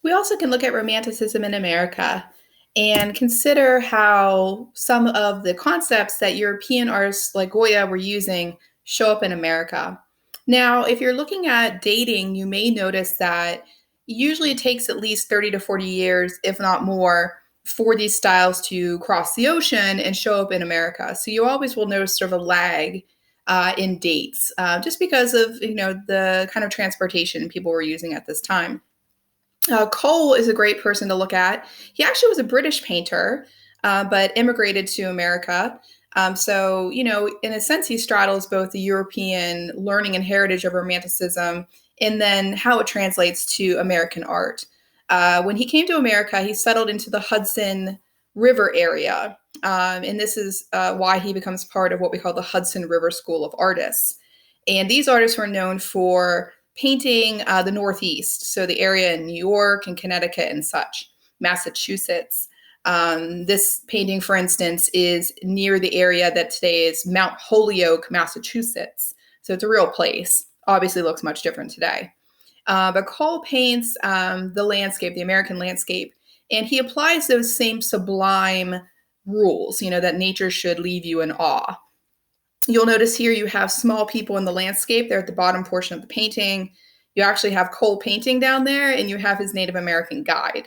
We also can look at Romanticism in America and consider how some of the concepts that European artists like Goya were using show up in America. Now, if you're looking at dating, you may notice that usually it takes at least 30 to 40 years, if not more, for these styles to cross the ocean and show up in America. So you always will notice sort of a lag in dates, just because of the kind of transportation people were using at this time. Cole is a great person to look at. He actually was a British painter, but immigrated to America. In a sense, he straddles both the European learning and heritage of Romanticism and then how it translates to American art. When he came to America, he settled into the Hudson River area. And this is why he becomes part of what we call the Hudson River School of Artists. And these artists were known for painting the Northeast, so the area in New York and Connecticut and such, Massachusetts. This painting, for instance, is near the area that today is Mount Holyoke, Massachusetts. So it's a real place. Obviously looks much different today. But Cole paints the landscape, the American landscape, and he applies those same sublime rules, that nature should leave you in awe. You'll notice here you have small people in the landscape. They're at the bottom portion of the painting. You actually have Cole painting down there, and you have his Native American guide.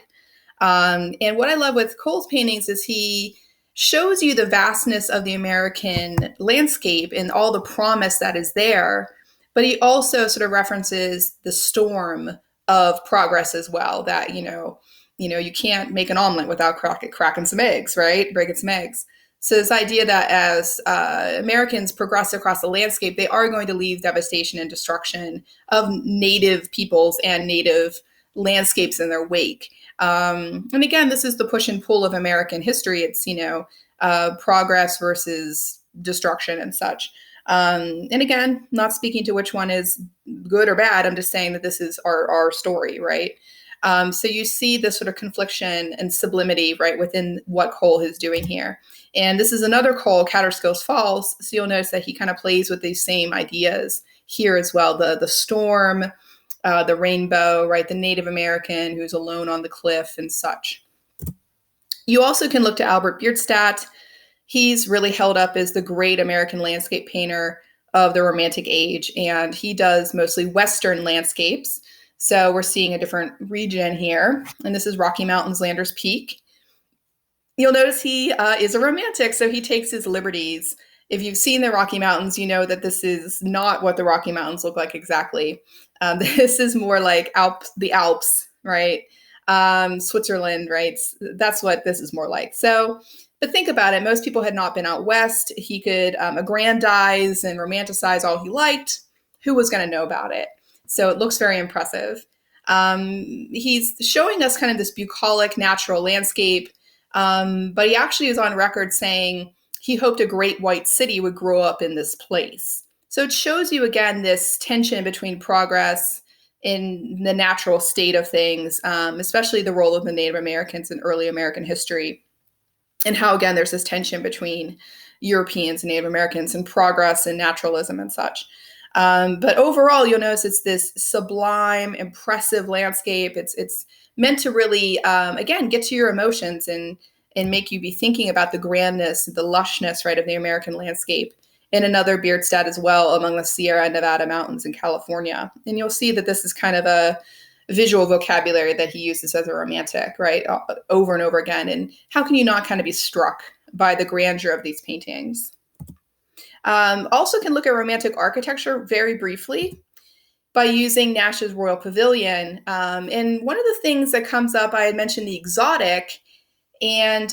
And what I love with Cole's paintings is he shows you the vastness of the American landscape and all the promise that is there. But he also sort of references the storm of progress as well, that, you can't make an omelet without cracking some eggs, right? Breaking some eggs. So this idea that as Americans progress across the landscape, they are going to leave devastation and destruction of native peoples and native landscapes in their wake. And again, this is the push and pull of American history. It's, progress versus destruction and such. And again, not speaking to which one is good or bad. I'm just saying that this is our story, right? So you see this sort of confliction and sublimity, right, within what Cole is doing here. And this is another Cole, Catterskills Falls. So you'll notice that he kind of plays with these same ideas here as well. The storm, the rainbow, right, the Native American who's alone on the cliff and such. You also can look to Albert Bierstadt. He's really held up as the great American landscape painter of the Romantic Age, and he does mostly Western landscapes. So we're seeing a different region here, and this is Rocky Mountains, Landers Peak. You'll notice he is a romantic, so he takes his liberties. If you've seen the Rocky Mountains, you know that this is not what the Rocky Mountains look like exactly. This is more like the Alps, right? Switzerland, right? That's what this is more like. So, but think about it. Most people had not been out west. He could aggrandize and romanticize all he liked. Who was going to know about it? So it looks very impressive. He's showing us kind of this bucolic natural landscape, but he actually is on record saying he hoped a great white city would grow up in this place. So it shows you, again, this tension between progress in the natural state of things, especially the role of the Native Americans in early American history, and how, again, there's this tension between Europeans and Native Americans and progress and naturalism and such. But overall, you'll notice it's this sublime, impressive landscape. It's meant to really, again, get to your emotions and make you be thinking about the grandness, the lushness, right, of the American landscape. And another Bierstadt as well among the Sierra Nevada mountains in California. And you'll see that this is kind of a visual vocabulary that he uses as a romantic, right, over and over again. And how can you not kind of be struck by the grandeur of these paintings? Also can look at romantic architecture very briefly by using Nash's Royal Pavilion. And one of the things that comes up, I had mentioned the exotic and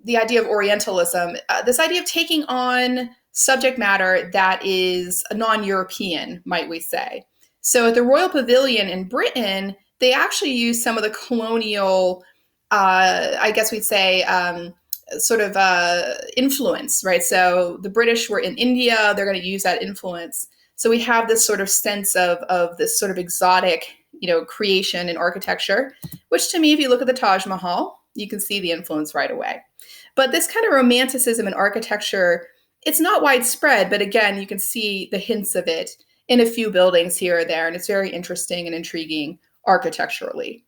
the idea of Orientalism, this idea of taking on subject matter that is non-European, might we say. So at the Royal Pavilion in Britain, they actually use some of the colonial, I guess we'd say, sort of influence, right? So the British were in India, they're going to use that influence. So we have this sort of sense of this sort of exotic, creation in architecture, which to me, if you look at the Taj Mahal, you can see the influence right away. But this kind of romanticism in architecture, it's not widespread, but again, you can see the hints of it in a few buildings here or there, and it's very interesting and intriguing architecturally.